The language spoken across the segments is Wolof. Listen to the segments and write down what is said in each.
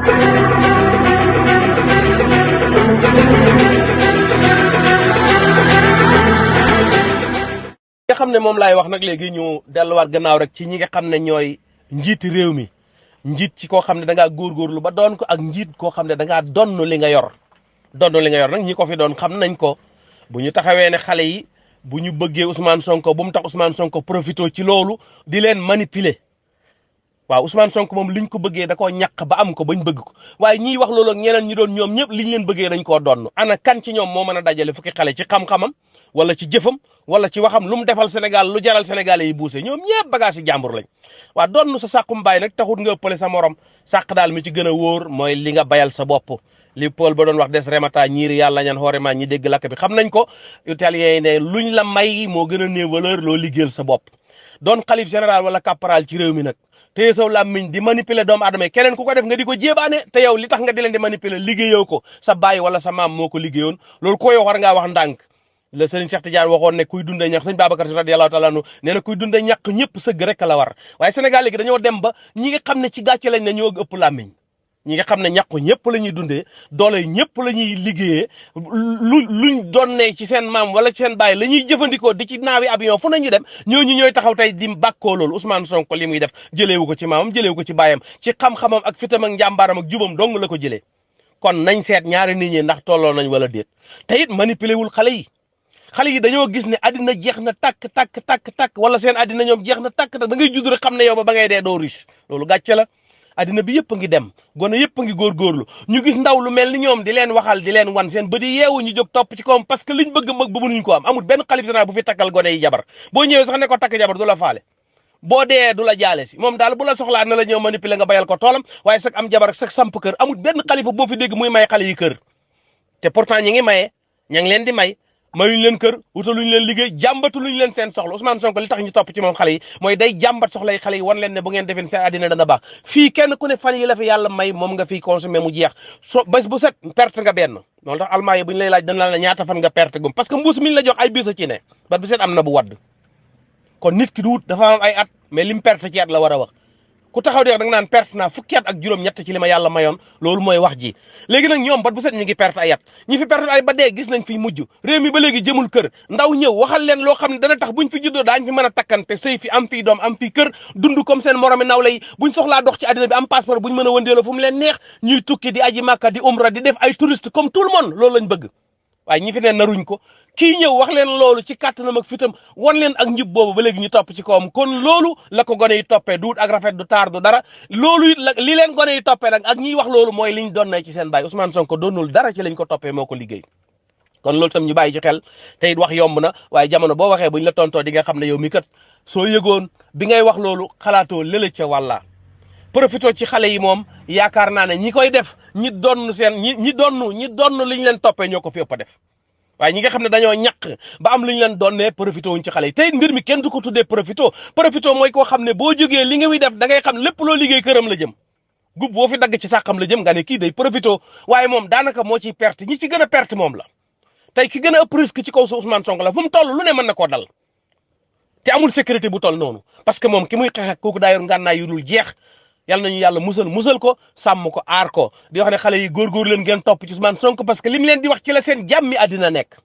nga xam ne moom laay wax nag léegi ñu delluwaat gannaaw rek ci ñi nga xam ne ñooy njiiti réew mi njiit ci koo xam ne da ngaa góorgóorlu ba doon ko ak njiit koo xam ne da ngaa donn li nga yor nag ñi ko fi doon xam nañ ko bu ñu taxawee ne xale yi bu ñu bëggee Ousmane Sonko bu mu tax Ousmane Sonko profité ci loolu di leen manipuler waaw Ousmane Sonko moom liñ ko bëggee da koo ñàq ba am ko bañ bëgg ko waaye ñiy wax loolu ak ñeneen ñi doon ñoom ñëpp liñ leen bëggee dañ koo donn ana kan ci ñoom moo mën a dajale fukki xale ci xam-xamam wala ci jëfam wala ci waxam lu mu defal Sénégal lu jaral Sénégalais yi buuse ñoom ñëpp bagage yi jàmbur lañ waaw donn sa sàqum baay nag taxut nga ëppale sa morom sàq daal mi ci gën a wóor mooy li nga bayal sa bopp li Paul ba doon wax des remata ñiiri yàlla ñan xoorema ñi dégg lakk bi xam nañ ko italien yi ne luñ la may moo gën a néew valeur loo liggéeyal sa bopp doon xalif général wala caporal ci réew mi nag téye saw làmmiñ di manipuler doomu adama yi keneen ku ko def nga di ko jéebaane te yow li tax nga di leen di manipuler liggéeyoo ko sa baay wala sa maam moo ko liggéeyoon loolu ko yow war ngaa wax ndànk le Serigne Cheikh Tidiane waxoon ne kuy dundee ñàkk sëñ Babacar Si radiyallahu taala anhu nee na kuy dundee ñàkk ñëpp sëgg rek la war waaye Sénégal léegi dañoo dem ba ñi nga xam ne ci gàcce lañ ne ñoo ëpp làmmiñ ñi nga xam ne ñàkku ñëpp la ñuy dundee doole ñëpp la ñuy liggéeyee luñ doon ne ci seen maam wala ci seen baay la ñuy jëfandikoo di ci naawi avion fu nañu dem ñooñu ñooy taxaw tey di bàkkoo loolu Ousmane Sonko li muy def jëleewu ko ci maamam jëleewu ko ci baayam ci xam-xamam ak fitam ak njàmbaaram ak jubam dong la ko jëlee kon nañ seet ñaari nit ñi ndax tolloo nañ wala déet te it manipulé wul xale yi dañoo gis ne addina jeex na takk wala seen addina ñoom jeex na takk da ngay judd rek xam ne yow ba ngay dee doo riche loolu gàcce la addina bi yëpp a ngi dem gone yëpp a ngi góorgóorlu ñu gis ndaw lu mel ni ñoom di leen waxal di leen wan seen bëdi yeewu ñu jóg topp ci kawam parce que liñ bëgg mag ba mënuñ ko am amul benn xalif général bu fi takkal gone yi jabar boo ñëwee sax ne ko takk jabar du la faale boo dee du la jaale si moom daal bu la soxlaa na la ñëw manipuler nga bayal ko toolam waaye sax am jabar sax samp kër amul benn xalifa boo fi dégg muy may xale yi kër te pourtant ñi ngi maye ña ngi leen di may mayuñ leen kër wutaluñ leen liggéey jàmbatuluñ leen seen soxla Ousmane Sonko li tax ñu topp ci moom xale yi mooy day jàmbat soxla yi xale yi wan leen ne bu ngeen defee seen àddina dana baax fii kenn ku ne fan yi la fi yàlla may moom nga fiy consommer mu jeex bés bu set perte nga benn loolu tax almaa yi bu ñu lay laaj dana la ñaata fan nga perte gum parce que mbuus mi ñu la jox ay bis a ci ne ba bu set am na bu wadd kon nit ki du wut dafa am ay at mais lim perte ci at la war a wax ku taxaw di wax da nga naan perte naa fukki at ak juróom-ñett ci li ma yàlla mayoon loolu mooy wax ji léegi nag ñoom bat bu set ñu ngi perte ay at ñi fi perte ay ba dee gis nañ fi mujj réew mi ba léegi jëmul kër ndaw ñëw waxal leen loo xam ne dana tax buñ fi juddoo daañ fi mën a takkante sëy fi am fii doom am fii kër dund comme seen moromi nawle yi buñ soxlaa dox ci àddina bi am passeport buñ mën a wëndeeloo fu mu leen neex ñuy tukki di aji màkka di umra di def ay touriste comme tout le monde loolu lañ bëgg waaye ñi fi ne naruñ ko kii ñëw wax leen loolu ci kàttanam ak fitam wan leen ak njub boobu ba léegi ñu topp ci kawam kon loolu la ko gone yi toppee duut ak rafet du taar du dara loolu it li leen gone yi toppee nag ak ñiy wax loolu mooy liñ doon na ci seen baay Ousmane Sonko doonul dara ci lañ ko toppee moo ko liggéey kon loolu tam ñu bàyyi ci xel te it wax yomb na waaye jamono boo waxee buñ la tontoo di nga xam ne yow mi kat soo yëgoon bi ngay wax loolu xalaatoo lële ca wàlla profito ci xale yi moom yaakaar naa ne ñi koy def ñi donn liñ leen toppee ñoo ko fi ëpp a def waaye ñi nga xam ne dañoo ñàq ba am lu ñu leen doon ne profité wuñ ci xale yi tey mbir mi kenn du ko tuddee profité mooy koo xam ne boo jógee li nga muy def da ngay xam lépp loo liggéey këram la jëm gub boo fi dagg ci sàqam la jëm nga ne kii day profité waaye moom daanaka moo ciy perte ñi ci gën a perte moom la tey ki gën a ëpp risque ci kaw su Ousmane Sonko la fu mu toll lu ne mën na koo dal te amul sécurité bu toll noonu parce que moom ki muy xeex ak kooku daa yor ngànnaay yu dul jeex yàlla nañu yàlla musal ko sàmm ko aar ko di wax ne xale yi góorgóor leen ngeen topp ci Ousmane Sonko parce que li mu leen di wax ci la seen jàmmi àddina nekk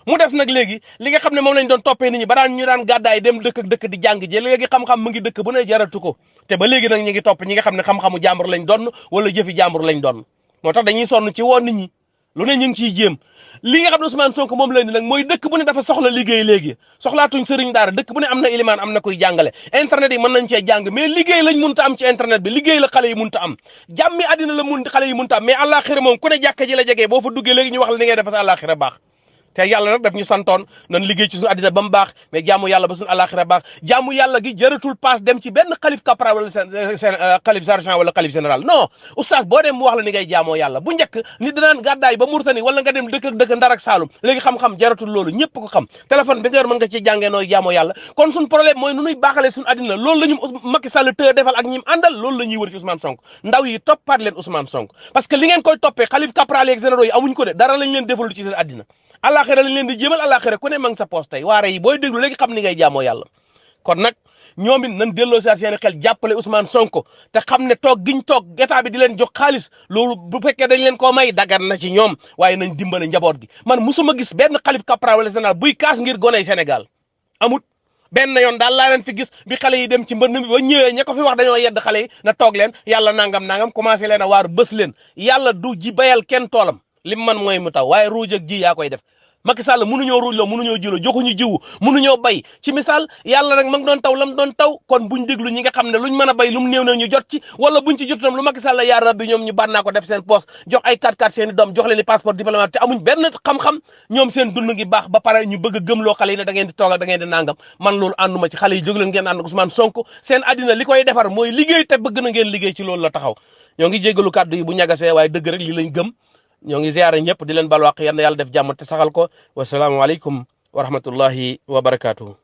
mu def nag léegi li nga xam ne moom lañ doon toppee nit ñi ba daan ñu daan gàddaay dem dëkk ak dëkk di jàng ji léegi xam-xam mu ngi dëkk bu ne jaratu ko te ba léegi nag ñu ngi topp ñi nga xam ne xam-xamu jàmbur lañ doon wala jëfi jàmbur lañ doon moo tax dañuy sonn ci woon nit ñi lu ne ñu ngi ciy jéem li nga xam ne Ousmane Sonko moom la ni nag mooy dëkk bu ne dafa soxla liggéey léegi soxlaatuñ sëriñ daara dëkk bu ne am na ilimaan am na koy jàngale internet yi mën nañ cee jàng mais liggéey lañ munta am ci internet bi liggéey la xale yi munta am jàmmi àddina la xale yi munta am mais àllaaxira moom ku ne jàkka ji la jegee boo fa duggee léegi ñu wax la ni ngay defa sa àllaaxira baax te yàlla nag daf ñu santoon nan liggéey ci suñu àddina ba mu baax mais jaamu yàlla ba suñu àllaaxira baax jaamu yàlla gi jëratul paas dem ci benn xalif capra wala seen xalif sergent wala xalif général non oustaz boo dem mu wax la ni ngay jaamoo yàlla bu njëkk nit danaan gàddaay ba Murtani wala nga dem dëkk ak dëkk Ndar ak Saalum léegi xam-xam jaratul loolu ñëpp ko xam téléphone bi nga yor mën nga ci jàngee nooy jaamoo yàlla kon suñu problème mooy nu nuy baaxalee suñu àddina loolu la ñu Macky Sall të defal ak ñim àndal loolu la ñuy wër ci Ousmane Sonko ndaw yi toppaat leen Ousmane Sonko parce que li ngeen koy toppee xalif capra ak généraux yi amuñ ko de dara lañ leen defal ci seen àddina àllaaxira lañ leen di jéemal àllaaxira ku ne ma ngi sa poste tey waare yi booy déglu léegi xam ni ngay jaamoo yàlla kon nag ñoom it nañ delloo si seen xel jàppale Ousmane Sonko te xam ne toog giñ toog état bi di leen jox xaalis loolu bu fekkee dañ leen koo may dagan na ci ñoom waaye nañ dimbale njaboot gi man musuma gis benn xalif capral wala général buy kaas ngir goney Sénégal amut benn yoon daal laa leen fi gis bi xale yi dem ci mbënd mi ba ñëwee ña ko fi wax dañoo yedd xale yi na toog leen yàlla nangam commencé leen a waar bës leen yàlla du ji bayal kenn toolam lim man mooy mu taw waaye ruuj ak ji yaa koy def Macky Sall mënuñoo ruujloo mënuñoo jilo joxuñu jiwu mënuñoo bay ci misaal yàlla nag ma ngi doon taw lam doon taw kon buñ déglu ñi nga xam ne luñ mën a bay lu mu néew na ñu jot ci wala buñ ci jot tam lu Macky Sall yaa rabbi ñoom ñu bànnaa ko def seen poste jox ay 4x4 seen i doom jox leen i passeport diplomatique te amuñ benn xam-xam ñoom seen dund ngi baax ba pare ñu bëgg a gëmloo xale yi ne da ngeen di toogal da ngeen di nangam man loolu ànduma ci xale yi jóg leen ngeen ànd ak Ousmane Sonko seen àddina li koy defar mooy liggéey te bëgg na ngeen liggéey ci loolu la taxaw ñoo ngi jégalu kàddu yi bu ñagasee waaye dëgg rek li lañ gëm ñoo ngi ziare ñëpp di leen balwaq yal na yàlla def jàmm te saxal ko wasalaamualeykum wa rahmatullahi wa barakaatuhu